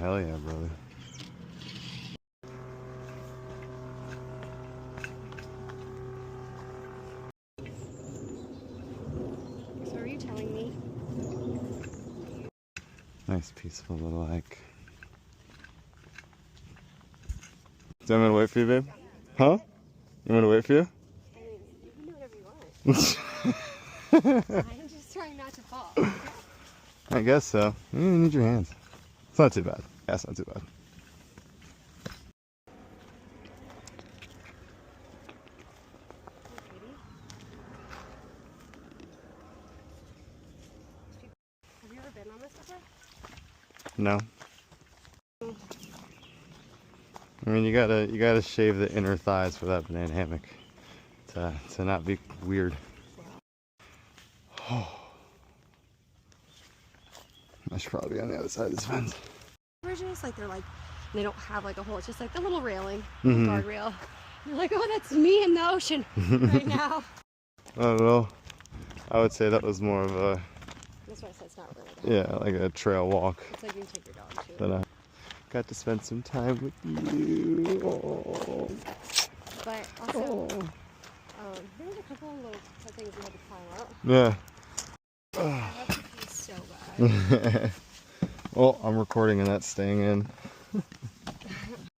hell yeah, brother. So are you telling me? Nice peaceful little hike. Do you want me to wait for you, babe? Huh? You want me to wait for you? I mean, you can do whatever you want. I'm just trying not to fall. I guess so. You need your hands. It's not too bad. Yeah, it's not too bad. Have you ever been on this before? No. I mean, you gotta shave the inner thighs for that banana hammock to not be weird. Oh. I should probably be on the other side of this fence. Bridges, like they don't have like a hole. It's just like the little railing, Mm-hmm. guardrail. You're like, oh, that's me in the ocean right now. I don't know. I would say that was more of a, That's why I said it's not really. yeah, like a trail walk. It's like you can take your dog too. That I got to spend some time with you. Oh. But also, Oh. there was a couple of little things we had to climb up. Yeah. I love to pee so bad. Well, I'm recording and that's staying in.